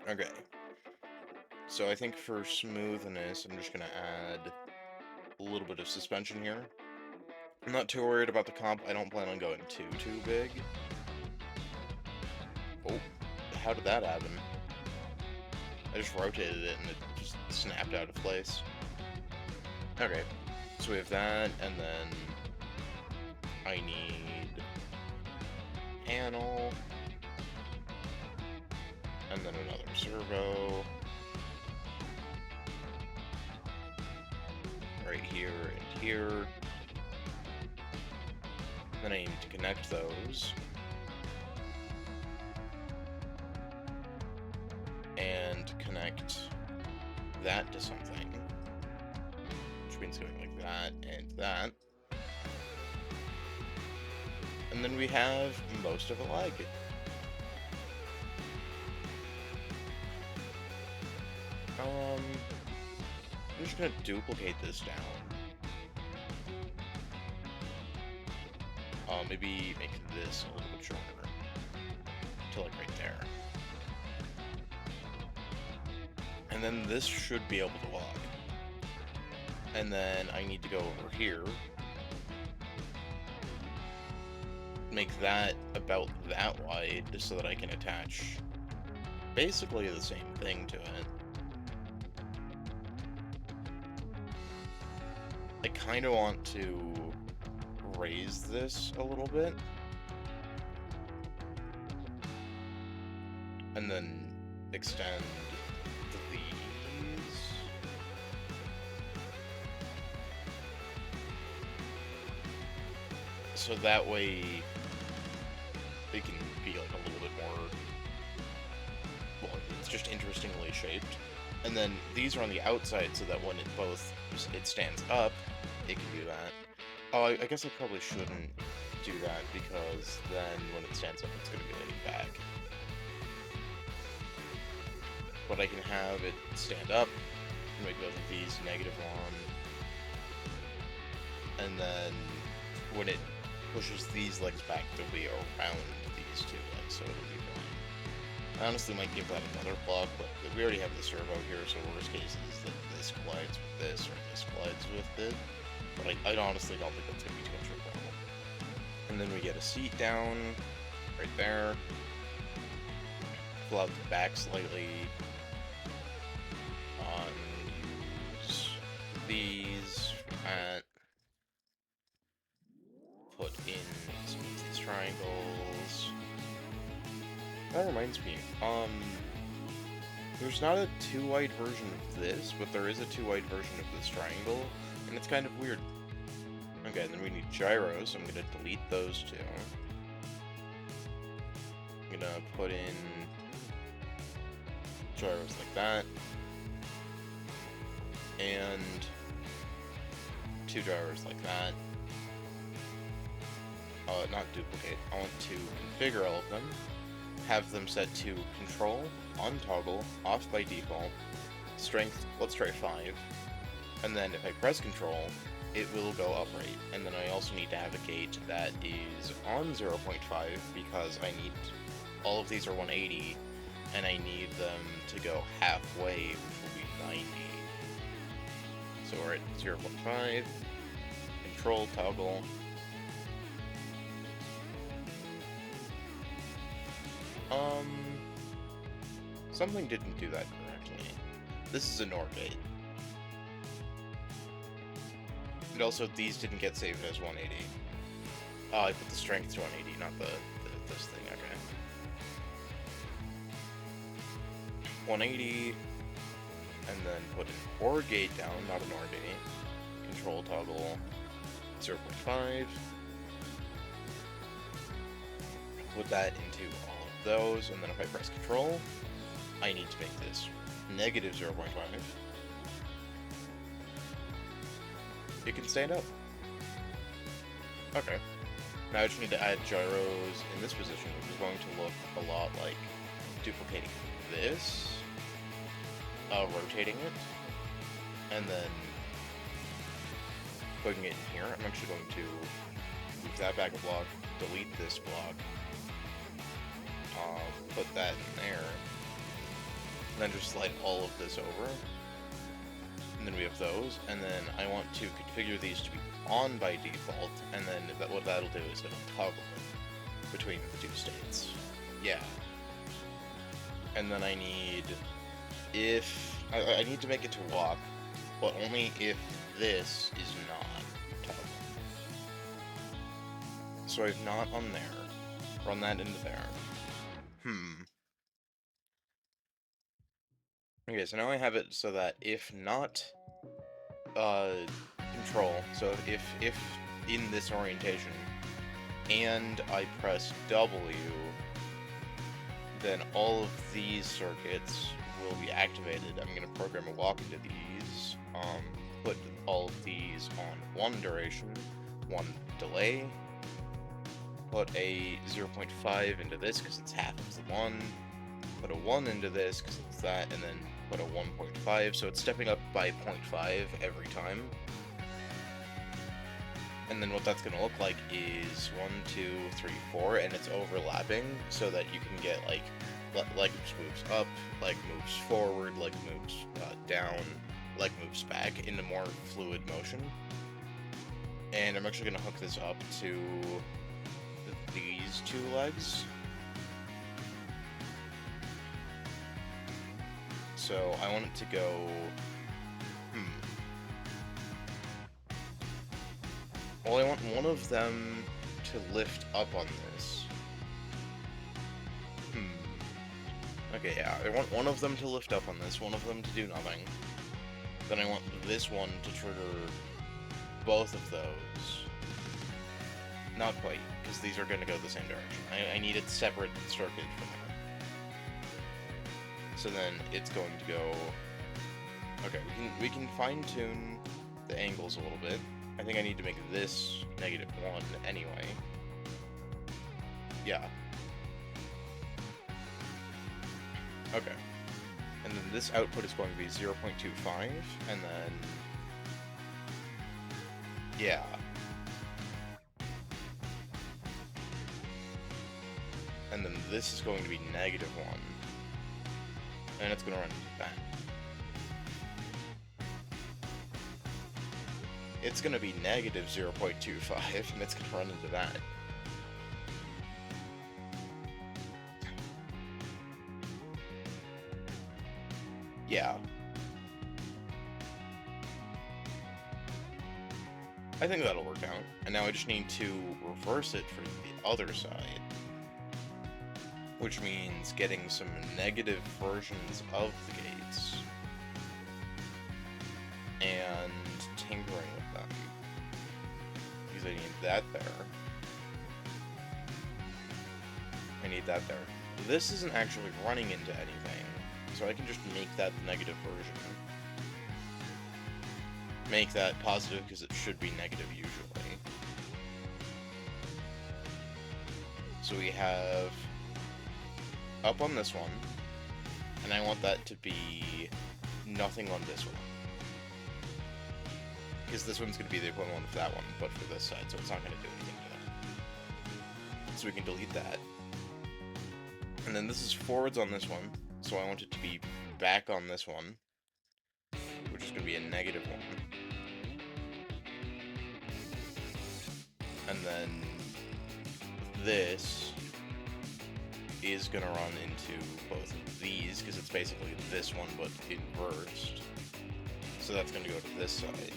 Okay. So I think for smoothness, I'm just gonna add a little bit of suspension here. I'm not too worried about the comp. I don't plan on going too big. Oh, how did that happen? I just rotated it and it just snapped out of place. Okay, so we have that, and then I need panel, and then another servo, right here and here. Then I need to connect those. And connect that to something. Which means going like that and that. And then we have most of a leg. I'm just gonna duplicate this down. Maybe make this a little bit shorter. To like right there. And then this should be able to walk. And then I need to go over here. Make that about that wide so that I can attach basically the same thing to it. I kind of want to raise this a little bit. And then extend these. So that way they can be like a little bit more, well, it's just interestingly shaped. And then these are on the outside so that when it stands up, it can do that. Oh, I guess I probably shouldn't do that because then when it stands up, it's going to be leaning back. But I can have it stand up, make both of these -1, and then when it pushes these legs back, they'll be around these two legs, so it'll be fine. I honestly might give that another block, but we already have the servo here, so worst case is that this collides with this, or this collides with it. But I honestly don't think that's going to be too much of a problem. And then we get a seat down, right there. Pull out the back slightly. Use these for that. Put in some of these triangles. That reminds me, there's not a too wide version of this, but there is a too wide version of this triangle, and it's kind of weird. Okay, then we need gyros, so I'm gonna delete those two. I'm gonna put in gyros like that, and 2 gyros like that. Not duplicate. I want to configure all of them, have them set to control, on toggle, off by default, strength, let's try 5, and then if I press control, it will go upright. And then I also need to have a gate that is on 0.5 because I need, all of these are 180, and I need them to go halfway, which will be 90. So we're at 0.5, control, toggle. Something didn't do that correctly. This is a NOR gate. And also, these didn't get saved as 180. Oh, I put the strength to 180, not this thing, okay. 180, and then put an OR gate down, not an OR gate. Control toggle 0.5. Put that into all of those, and then if I press control, I need to make this -0.5. It can stand up. Okay. Now I just need to add gyros in this position, which is going to look a lot like duplicating this, rotating it, and then putting it in here. I'm actually going to move that back a block, delete this block, put that in there, then just slide all of this over. And then we have those, and then I want to configure these to be on by default, and then what that'll do is it'll toggle it between the two states. Yeah. And then I need, I need to make it to walk, but only if this is not toggle. So I've not on there, run that into there. Okay, so now I have it so that if not control, so if in this orientation and I press W, then all of these circuits will be activated. I'm going to program a walk into these, put all of these on 1 duration, 1 delay, put a 0.5 into this because it's half of the 1, put a 1 into this because it's that, and then put a 1.5, so it's stepping up by 0.5 every time. And then what that's going to look like is 1, 2, 3, 4, and it's overlapping so that you can get like moves up, leg moves forward, leg moves down, leg moves back into more fluid motion. And I'm actually going to hook this up to these 2 legs. So I want it to go, well, I want one of them to lift up on this. Okay, yeah, I want one of them to lift up on this, one of them to do nothing. Then I want this one to trigger both of those. Not quite, because these are going to go the same direction. I need it separate circuit from that. So then it's going to go... Okay, we can fine-tune the angles a little bit. I think I need to make this -1 anyway. Yeah. Okay. And then this output is going to be 0.25, and then... Yeah. And then this is going to be -1. And it's going to run into that. It's going to be -0.25, and it's going to run into that. Yeah. I think that'll work out. And now I just need to reverse it for the other side. Which means getting some negative versions of the gates and tinkering with them. Because I need that there. I need that there. This isn't actually running into anything, so I can just make that the negative version. Make that positive because it should be negative usually. So we have up on this one, and I want that to be nothing on this one. Because this one's going to be the equivalent of that one, but for this side, so it's not going to do anything to that. So we can delete that. And then this is forwards on this one, so I want it to be back on this one, which is going to be a -1. And then this is going to run into both of these, because it's basically this one, but inversed. So that's going to go to this side.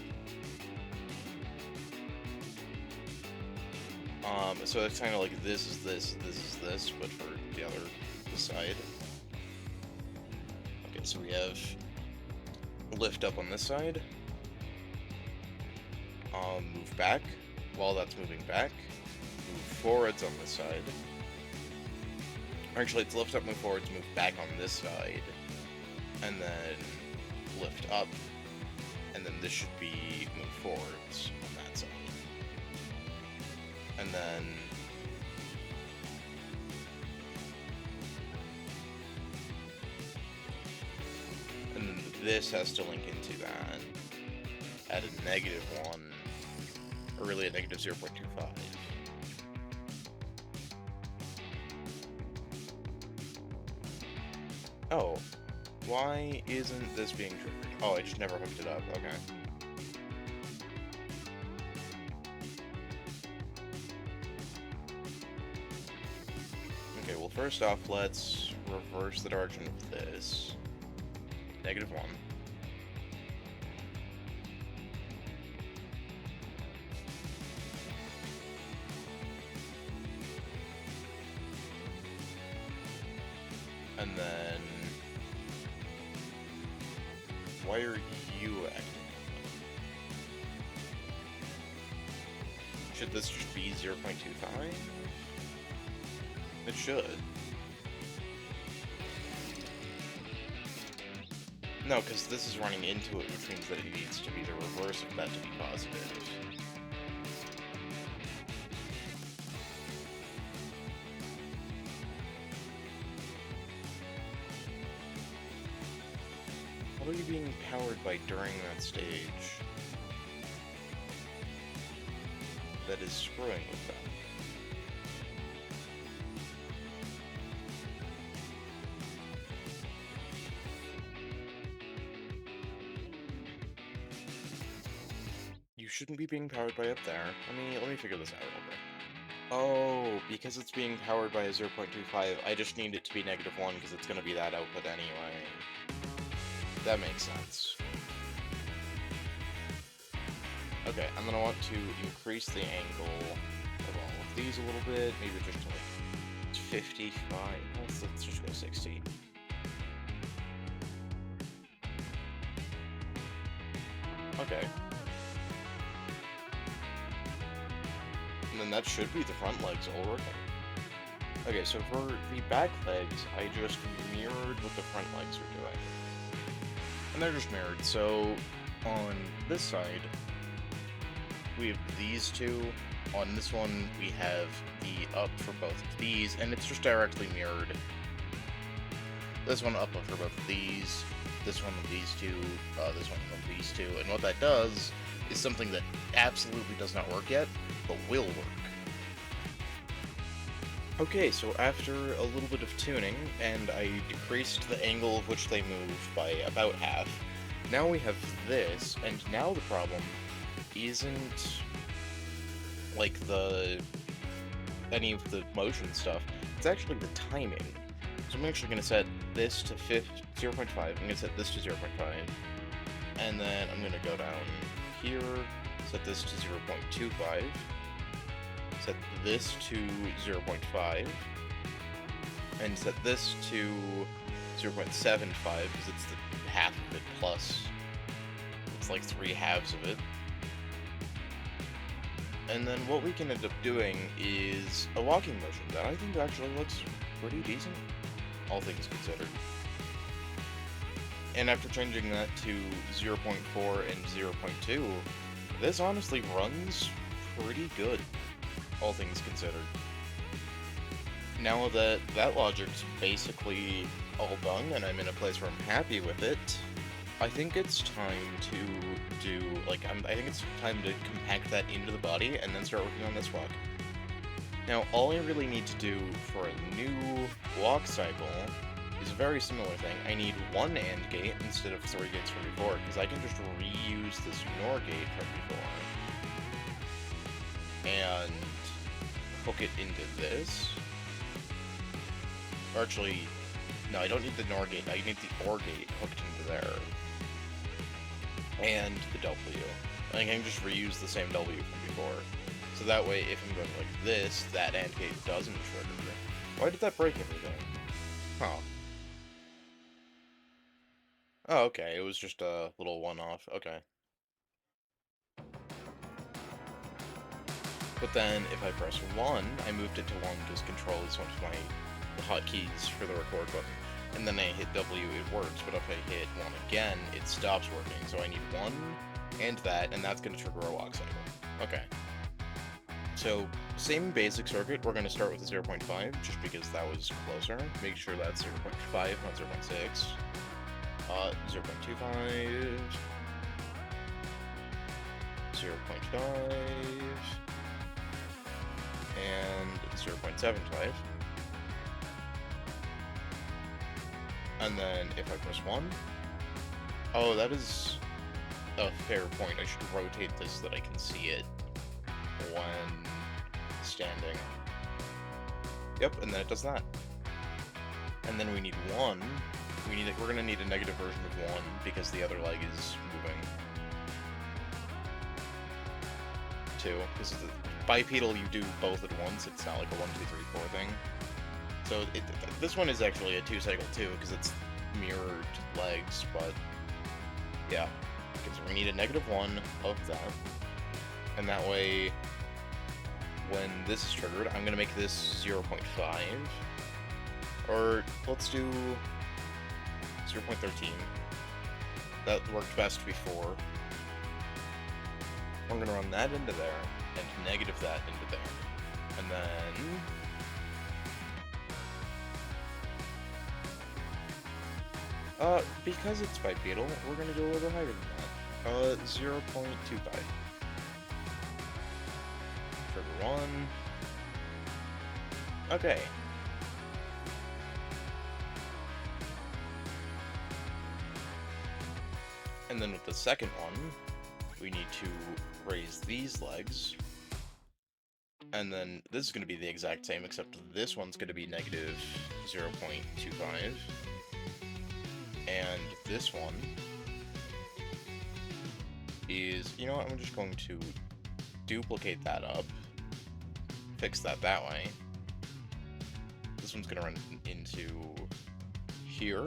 So it's kind of like this is this, this is this, but for the other side. Okay, so we have lift up on this side. Move back while that's moving back. Move forwards on this side. Actually, it's lift up, move forwards, move back on this side. And then lift up. And then this should be move forwards on that side. And then this has to link into that at a -1, or really a -0.25. Oh, Why isn't this being triggered? Oh, I just never hooked it up. Okay. Okay, well, first off, let's reverse the direction of this. -1. And then... why are you acting? Should this just be 0.25? It should. No, because this is running into it, which means that it needs to be the reverse of that to be positive. What are you being powered by during that stage that is screwing with them? You shouldn't be being powered by up there. Let me figure this out a little bit. Oh, because it's being powered by a 0.25, I just need it to be -1 because it's going to be that output anyway. That makes sense. Okay, I'm going to want to increase the angle of all of these a little bit, maybe just to like 55. Let's just go 60. Okay. And then that should be the front legs all working. Okay, so for the back legs, I just mirrored what the front legs are doing. And they're just mirrored, so on this side, we have these two. On this one, we have the up for both of these, and it's just directly mirrored. This one up for both of these, this one with these two, this one with these two, and what that does is something that absolutely does not work yet, but will work. Okay, so after a little bit of tuning, and I decreased the angle of which they move by about half, now we have this, and now the problem isn't like any of the motion stuff, it's actually the timing. So I'm actually going to set this to 0.5, I'm going to set this to 0.5, and then I'm going to go down here, set this to 0.25, set this to 0.5, and set this to 0.75, because it's the half of it plus, it's like 3 halves of it. And then what we can end up doing is a walking motion that I think actually looks pretty decent, all things considered. And after changing that to 0.4 and 0.2, this honestly runs pretty good, all things considered. Now that that logic's basically all done and I'm in a place where I'm happy with it, I think it's time to do, I think it's time to compact that into the body and then start working on this walk. Now, all I really need to do for a new walk cycle is a very similar thing. I need 1 AND gate instead of 3 gates from before, because I can just reuse this NOR gate from before and hook it into this. Or actually, no, I don't need the NOR gate, I need the OR gate hooked into there. And the W. I can just reuse the same W from before. So that way, if I'm going like this, that AND gate doesn't trigger. Why did that break everything? Huh. Oh, okay, it was just a little one-off. Okay. But then, if I press 1, I moved it to 1 because Control is one of my hotkeys for the record button. And then I hit W, it works, but if I hit 1 again, it stops working. So I need 1 and that's going to trigger a walk cycle. Okay. So, same basic circuit, we're going to start with a 0.5, just because that was closer. Make sure that's 0.5, not 0.6. 0.25. 0.5. And 0.75. And then if I press 1... Oh, that is a fair point. I should rotate this so that I can see it when standing. Yep, and then it does that. And then we need 1. We're gonna need a negative version of 1 because the other leg is moving. 2, because bipedal you do both at once. It's not like a 1, 2, 3, 4 thing. So this one is actually a 2-cycle too because it's mirrored legs, but yeah, because we need a negative 1 of that, and that way when this is triggered, I'm gonna make this 0.5, or let's do 0.13. That worked best before. I'm gonna run that into there, and negative that into there. And then... because it's bipedal, we're gonna do a little higher than that. 0.25. Trigger 1. Okay. And then with the second one, we need to raise these legs. And then this is going to be the exact same, except this one's going to be negative 0.25. And this one is, you know what, I'm just going to duplicate that up, fix that way. This one's going to run into here.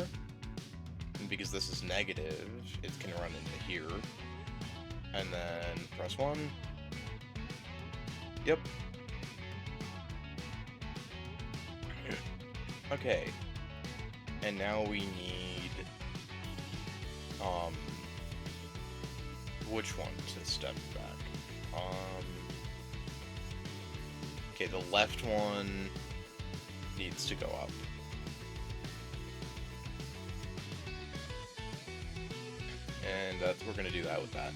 And because this is negative, it's going to run into here. And then press 1. Yep. Okay. And now we need... which one to step back? Okay, the left one needs to go up. And we're gonna do that with that.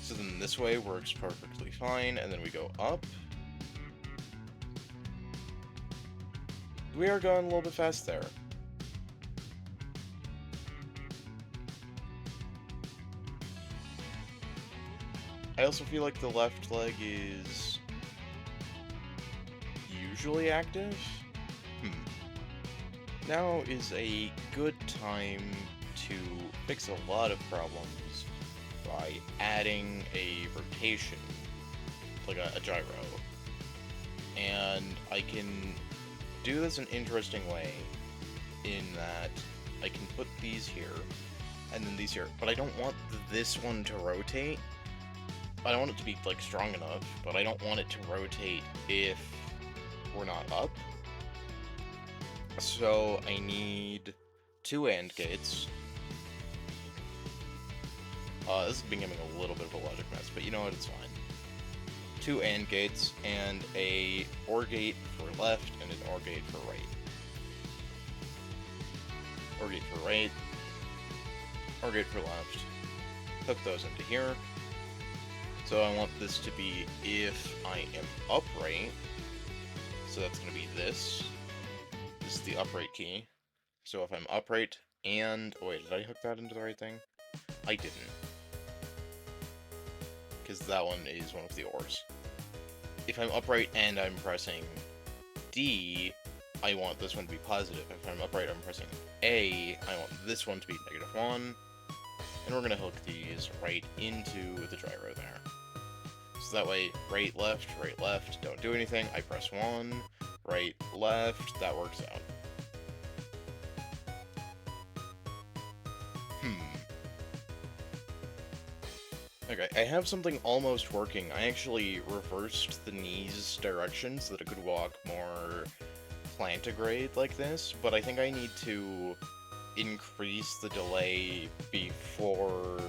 So then this way works perfectly fine, and then we go up. We are going a little bit fast there. I also feel like the left leg is usually active. Now is a good time to fix a lot of problems by adding a rotation, like a gyro. And I can do this an interesting way in that I can put these here and then these here, but I don't want this one to rotate. I don't want it to be like strong enough, but I don't want it to rotate if we're not up. So I need 2 AND gates. This is becoming a little bit of a logic mess, but you know what, it's fine. 2 AND gates and a OR gate for left and an OR gate for right. OR gate for right, OR gate for left. Hook those into here. So I want this to be if I am upright. So that's going to be this. This is the upright key. So if I'm upright and... Oh wait, did I hook that into the right thing? I didn't. Because that one is one of the ORs. If I'm upright and I'm pressing D, I want this one to be positive. If I'm upright, I'm pressing A, I want this one to be -1. And we're going to hook these right into the gyro there. So that way, right, left, don't do anything. I press 1, right, left, that works out. Okay, I have something almost working. I actually reversed the knees direction so that it could walk more plantigrade like this, but I think I need to increase the delay before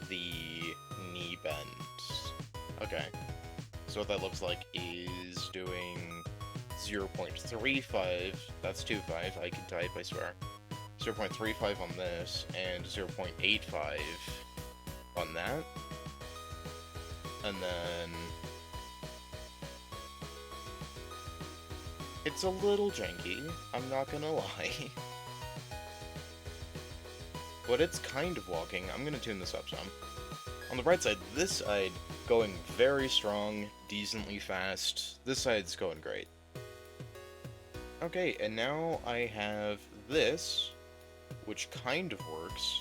the knee bend. Okay, so what that looks like is doing 0.35, that's 2.5, I can type, I swear. 0.35 on this, and 0.85 on that. And then It's a little janky, I'm not gonna lie. But it's kind of walking. I'm gonna tune this up some. On the right side, this side, going very strong, decently fast. This side's going great. Okay, and now I have this, which kind of works,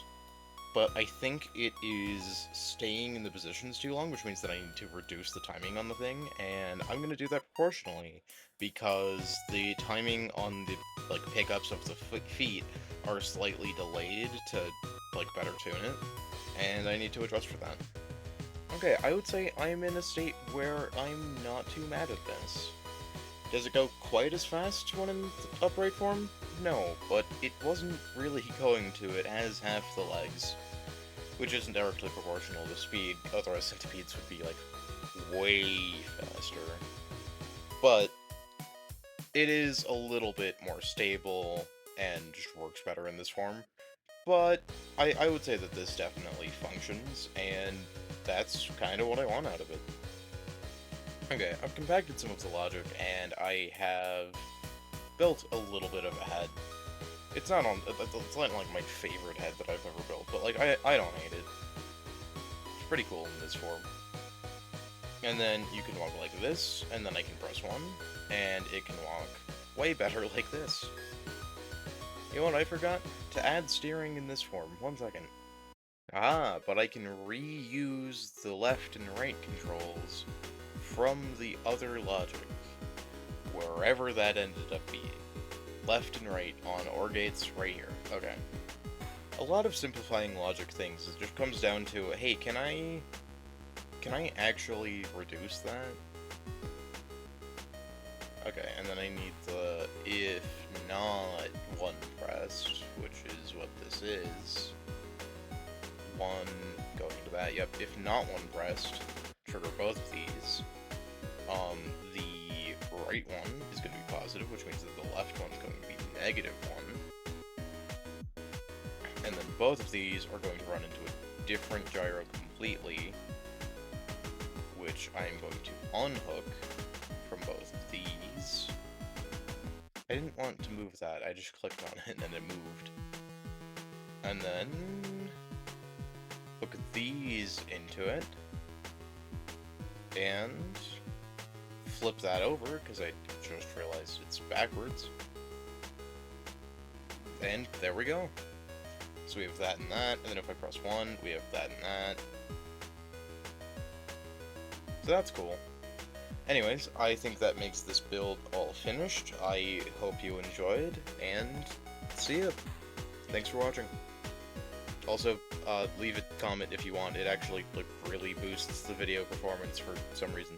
but I think it is staying in the positions too long, which means that I need to reduce the timing on the thing, and I'm going to do that proportionally, because the timing on the pickups of the feet are slightly delayed to better tune it, and I need to adjust for that. Okay, I would say I'm in a state where I'm not too mad at this. Does it go quite as fast when in upright form? No, but it wasn't really going to. It has half the legs, which isn't directly proportional to speed, otherwise centipedes would be, way faster. But it is a little bit more stable, and just works better in this form. But I would say that this definitely functions, and that's kind of what I want out of it. Okay, I've compacted some of the logic, and I have built a little bit of a head. It's not my favorite head that I've ever built, but I don't hate it. It's pretty cool in this form. And then you can walk like this, and then I can press 1, and it can walk way better like this. You know what I forgot? To add steering in this form. 1 second. Ah, but I can reuse the left and right controls from the other logic, wherever that ended up being. Left and right on OR gates right here. Okay. A lot of simplifying logic things, it just comes down to, hey, can I actually reduce that? Okay, and then I need the if not 1 pressed, which is what this is. 1 going to that, yep, if not 1 pressed, trigger both of these. The right one is going to be positive, which means that the left one's going to be negative 1. And then both of these are going to run into a different gyro completely, which I'm going to unhook from both of these. I didn't want to move that, I just clicked on it and then it moved. And then hook these into it, and flip that over, because I just realized it's backwards. And there we go. So we have that and that, and then if I press 1, we have that and that. So that's cool. Anyways, I think that makes this build all finished. I hope you enjoyed, and see ya. Thanks for watching. Also, leave a comment if you want. It actually really boosts the video performance for some reason.